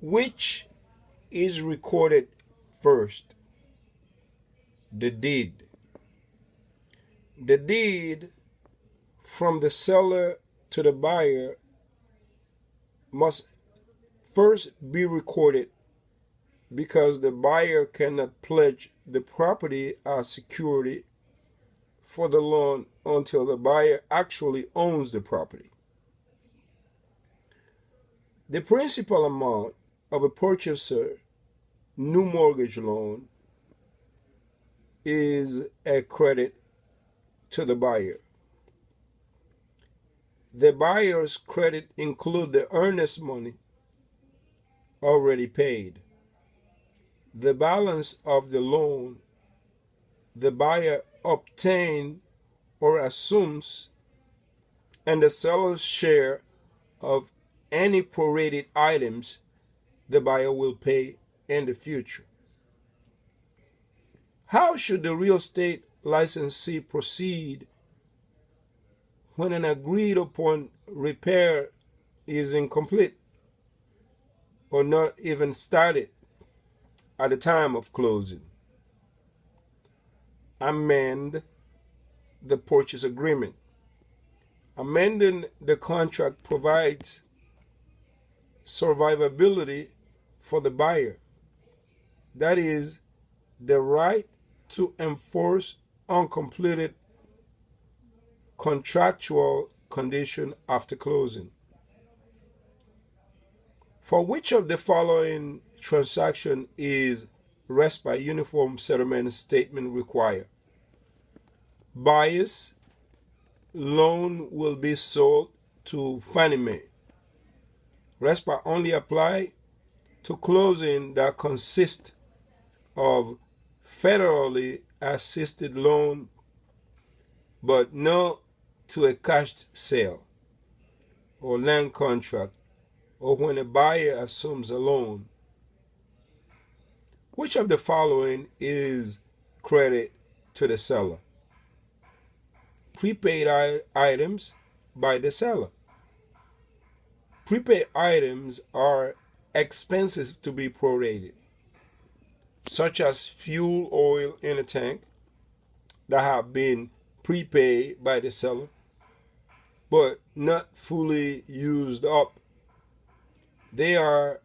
Which is recorded first? The deed. The deed from the seller to the buyer must first be recorded because the buyer cannot pledge the property as security for the loan until the buyer actually owns the property. The principal amount of a purchaser new mortgage loan is a credit to the buyer. The buyer's credit includes the earnest money already paid. The balance of the loan the buyer obtains or assumes, and the seller's share of any prorated items the buyer will pay in the future. How should the real estate licensee proceed when an agreed upon repair is incomplete or not even started at the time of closing? Amend the purchase agreement. Amending the contract provides survivability for the buyer. That is, the right to enforce uncompleted contractual condition after closing. For which of the following transaction is RESPA uniform settlement statement required? Buyer's loan will be sold to Fannie Mae. RESPA only apply to closing that consist of federally assisted loan, but not to a cash sale or land contract, or when a buyer assumes a loan. Which of the following is credit to the seller? Prepaid items by the seller. Prepaid items are expenses to be prorated, such as fuel oil in a tank that have been prepaid by the seller but not fully used up. They are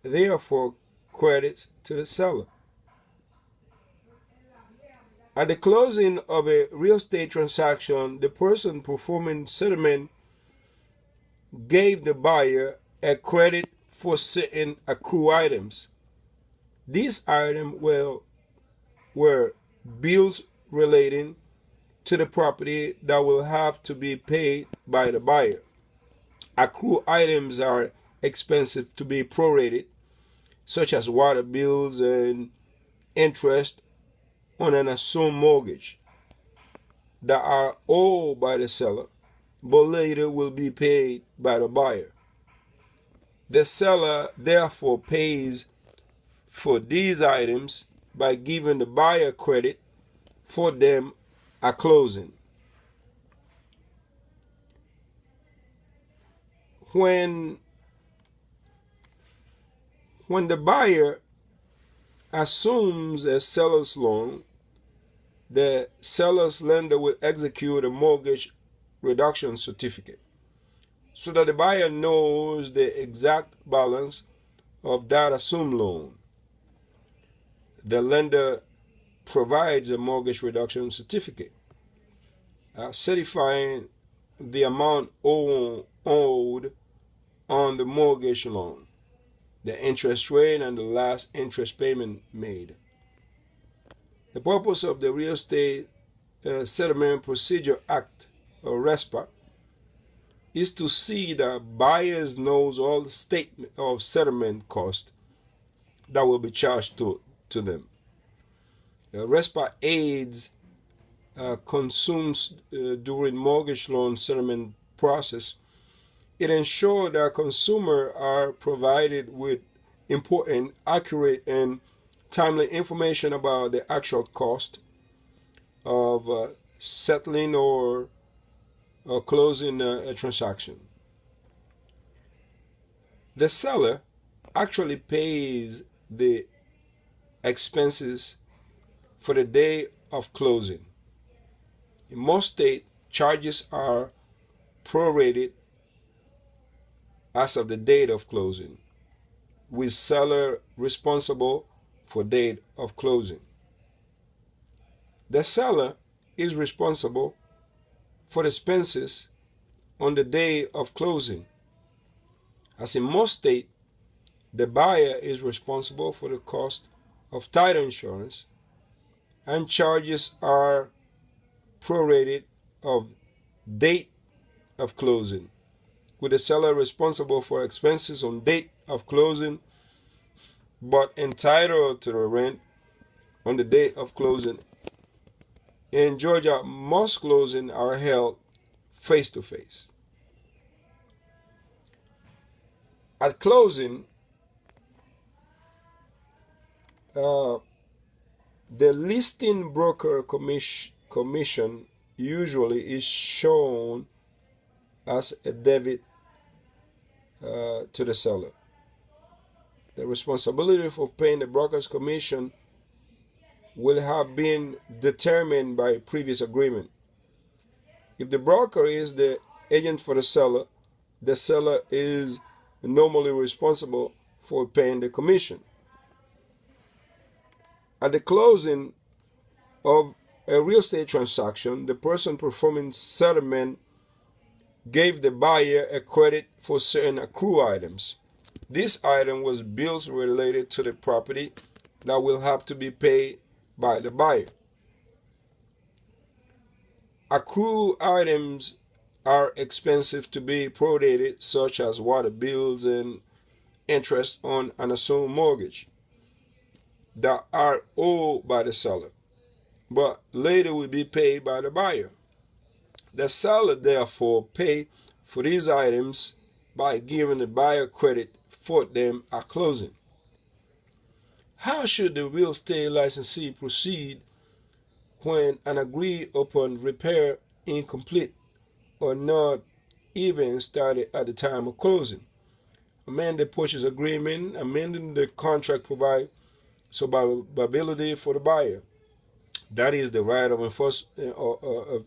therefore credits to the seller. At the closing of a real estate transaction, the person performing settlement gave the buyer a credit for certain accrued items. These items were bills relating to the property that will have to be paid by the buyer. Accrued items are expensive to be prorated, such as water bills and interest on an assumed mortgage that are owed by the seller, but later will be paid by the buyer. The seller therefore pays for these items by giving the buyer credit for them at closing. When the buyer assumes a seller's loan, the seller's lender will execute a mortgage reduction certificate so that the buyer knows the exact balance of that assumed loan. The lender provides a mortgage reduction certificate certifying the amount owed on the mortgage loan, the interest rate, and the last interest payment made. The purpose of the Real Estate Settlement Procedure Act, or RESPA, is to see that buyers knows all the statement of settlement cost that will be charged to them. RESPA aids consumers during mortgage loan settlement process. It ensures that consumers are provided with important, accurate, and timely information about the actual cost of settling or closing a transaction. The seller actually pays the expenses for the day of closing. In most states, charges are prorated as of the date of closing, with seller responsible for date of closing. The seller is responsible for the expenses on the day of closing. As in most states, the buyer is responsible for the cost of title insurance, and charges are prorated of date of closing, with the seller responsible for expenses on date of closing, but entitled to the rent on the date of closing. In Georgia, most closings are held face-to-face. At closing, the listing broker commission usually is shown as a debit to the seller. The responsibility for paying the broker's commission will have been determined by previous agreement. If the broker is the agent for the seller is normally responsible for paying the commission. At the closing of a real estate transaction, the person performing settlement gave the buyer a credit for certain accrued items. This item was bills related to the property that will have to be paid by the buyer. Accrued items are expensive to be prorated, such as water bills and interest on an assumed mortgage that are owed by the seller, but later will be paid by the buyer. The seller therefore pay for these items by giving the buyer credit for them at closing. How should the real estate licensee proceed when an agreed upon repair incomplete or not even started at the time of closing? Amend the purchase agreement. Amending the contract provide survivability for the buyer. That is the right of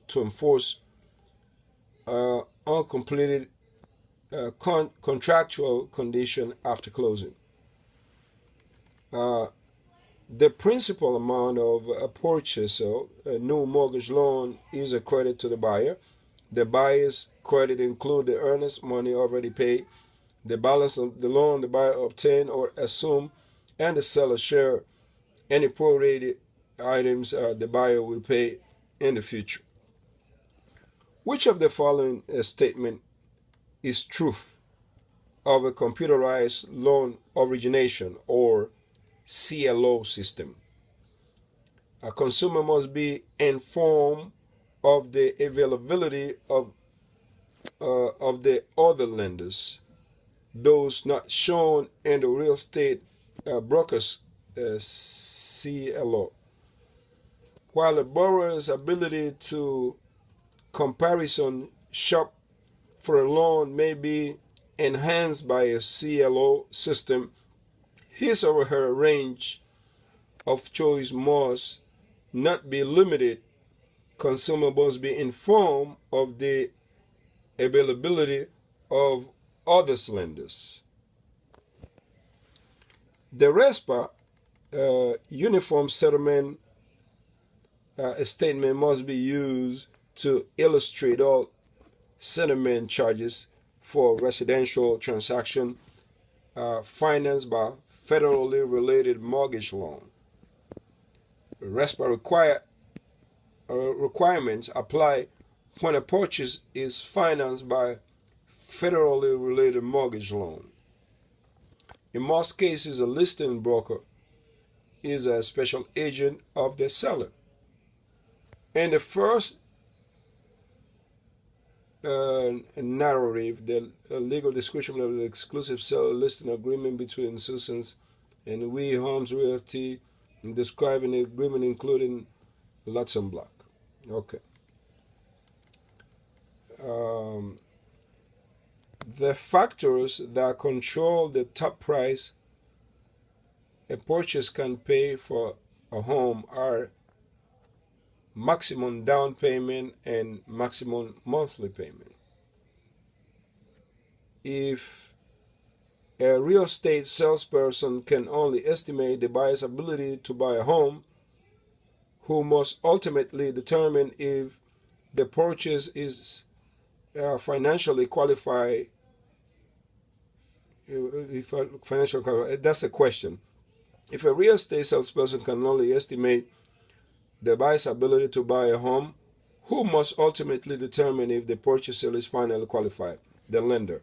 to enforce uncompleted contractual condition after closing. The principal amount of a purchase, a new mortgage loan, is a credit to the buyer. The buyer's credit includes the earnest money already paid, the balance of the loan the buyer obtained or assumed, and the seller's share. Any prorated items the buyer will pay in the future. Which of the following statement is truth of a computerized loan origination or CLO system? A consumer must be informed of the availability of the other lenders, those not shown in the real estate broker's CLO, while the borrower's ability to comparison shop for a loan may be enhanced by a CLO system. His or her range of choice must not be limited. Consumer must be informed of the availability of other lenders. The RESPA uniform settlement statement must be used to illustrate all settlement charges for residential transaction financed by federally related mortgage loan. RESPA requirements apply when a purchase is financed by federally related mortgage loan. In most cases, a listing broker is a special agent of the seller. In the first narrative, the legal description of the exclusive seller listing agreement between Susans and We Homes Realty, describing the agreement including lots and block. Okay. The factors that control the top price a purchase can pay for a home are maximum down payment and maximum monthly payment. If a real estate salesperson can only estimate the buyer's ability to buy a home, who must ultimately determine if the purchase is financially qualified. That's the question. If a real estate salesperson can only estimate the buyer's ability to buy a home, who must ultimately determine if the purchaser is finally qualified? The lender.